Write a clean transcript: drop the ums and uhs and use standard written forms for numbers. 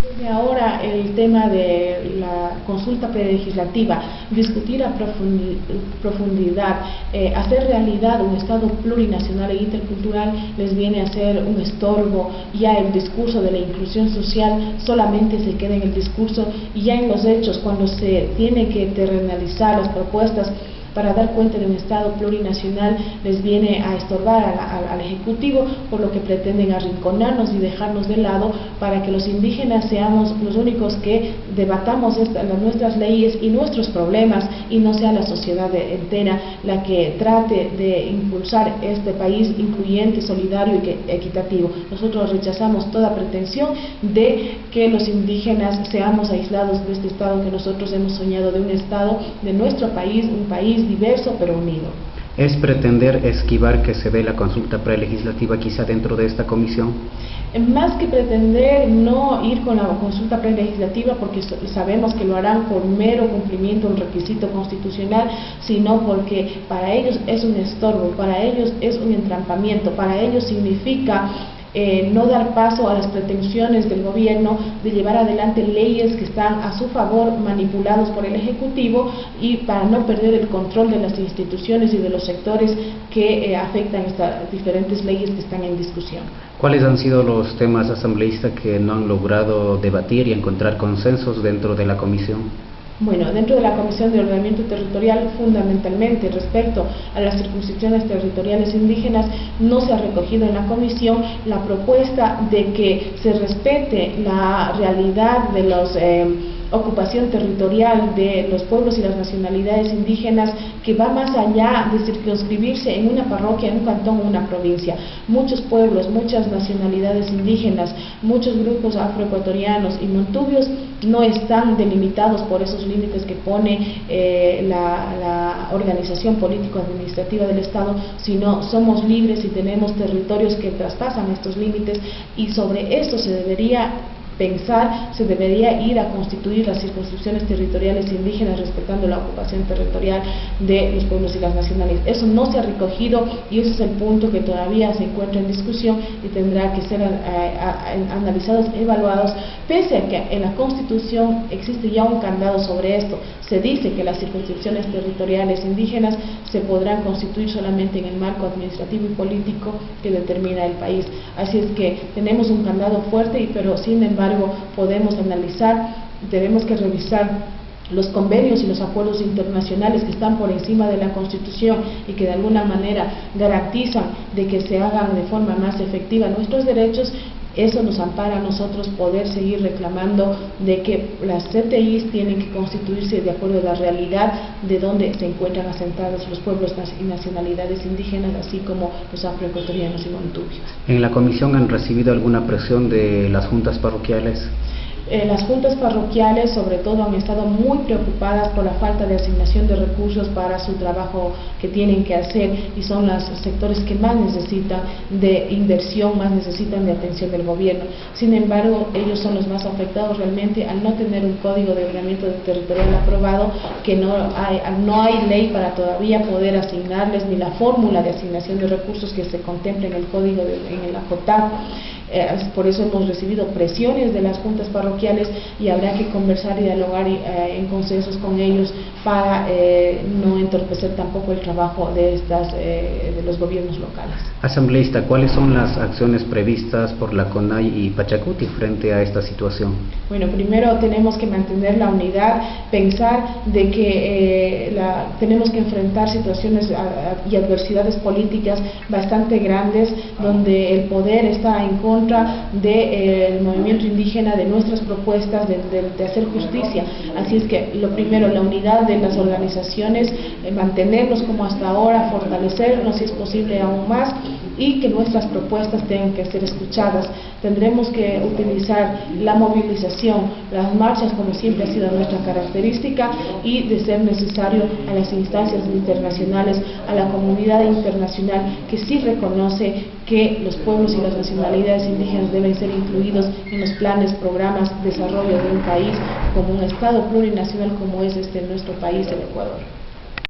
Desde ahora el tema de la consulta prelegislativa, discutir a profundidad, hacer realidad un Estado plurinacional e intercultural les viene a ser un estorbo. Ya el discurso de la inclusión social solamente se queda en el discurso, y ya en los hechos, cuando se tiene que terrenalizar las propuestas para dar cuenta de un Estado plurinacional, les viene a estorbar al Ejecutivo, por lo que pretenden arrinconarnos y dejarnos de lado para que los indígenas seamos los únicos que debatamos nuestras leyes y nuestros problemas, y no sea la sociedad entera la que trate de impulsar este país incluyente, solidario y equitativo. Nosotros rechazamos toda pretensión de que los indígenas seamos aislados de este Estado que nosotros hemos soñado, de un Estado de nuestro país, un país diverso pero unido. ¿Es pretender esquivar que se dé la consulta prelegislativa quizá dentro de esta comisión? Más que pretender no ir con la consulta prelegislativa, porque sabemos que lo harán por mero cumplimiento de un requisito constitucional, sino porque para ellos es un estorbo, para ellos es un entrampamiento, para ellos significa no dar paso a las pretensiones del gobierno de llevar adelante leyes que están a su favor, manipulados por el Ejecutivo, y para no perder el control de las instituciones y de los sectores que afectan estas diferentes leyes que están en discusión. ¿Cuáles han sido los temas asambleístas que no han logrado debatir y encontrar consensos dentro de la comisión? Bueno, dentro de la Comisión de Ordenamiento Territorial, fundamentalmente respecto a las circunscripciones territoriales indígenas, no se ha recogido en la comisión la propuesta de que se respete la realidad de los ocupación territorial de los pueblos y las nacionalidades indígenas, que va más allá de circunscribirse en una parroquia, en un cantón o una provincia. Muchos pueblos, muchas nacionalidades indígenas, muchos grupos afroecuatorianos y montubios no están delimitados por esos límites que pone la organización político-administrativa del Estado, sino somos libres y tenemos territorios que traspasan estos límites, y sobre esto se debería pensar, se debería ir a constituir las circunscripciones territoriales indígenas respetando la ocupación territorial de los pueblos y las nacionalidades. Eso no se ha recogido, y ese es el punto que todavía se encuentra en discusión y tendrá que ser analizados, evaluados, pese a que en la Constitución existe ya un candado sobre esto. Se dice que las circunscripciones territoriales indígenas se podrán constituir solamente en el marco administrativo y político que determina el país. Así es que tenemos un candado fuerte, pero sin embargo podemos analizar, tenemos que revisar los convenios y los acuerdos internacionales que están por encima de la Constitución y que de alguna manera garantizan de que se hagan de forma más efectiva nuestros derechos. Eso nos ampara a nosotros poder seguir reclamando de que las CTIs tienen que constituirse de acuerdo a la realidad de donde se encuentran asentados los pueblos y nacionalidades indígenas, así como los afroecuatorianos y montubios. ¿En la comisión han recibido alguna presión de las juntas parroquiales? Las juntas parroquiales sobre todo han estado muy preocupadas por la falta de asignación de recursos para su trabajo que tienen que hacer, y son los sectores que más necesitan de inversión, más necesitan de atención del gobierno. Sin embargo, ellos son los más afectados realmente al no tener un código de ordenamiento territorial aprobado, que no hay ley para todavía poder asignarles, ni la fórmula de asignación de recursos que se contempla en el código en la JOTAP. Por eso hemos recibido presiones de las juntas parroquiales, y habrá que conversar y dialogar en consensos con ellos para no entorpecer tampoco el trabajo de los gobiernos locales. Asambleísta, ¿cuáles son las acciones previstas por la CONAI y Pachacuti frente a esta situación? Bueno, primero tenemos que mantener la unidad, pensar de que tenemos que enfrentar situaciones y adversidades políticas bastante grandes, donde el poder está en contra del movimiento indígena, de nuestras propuestas de hacer justicia. Así es que lo primero, la unidad de las organizaciones, mantenernos como hasta ahora, fortalecernos si es posible aún más, y que nuestras propuestas tengan que ser escuchadas. Tendremos que utilizar la movilización, las marchas, como siempre ha sido nuestra característica, y de ser necesario a las instancias internacionales, a la comunidad internacional que sí reconoce que los pueblos y las nacionalidades indígenas deben ser incluidos en los planes, programas, desarrollo de un país como un Estado plurinacional como es nuestro país, el Ecuador.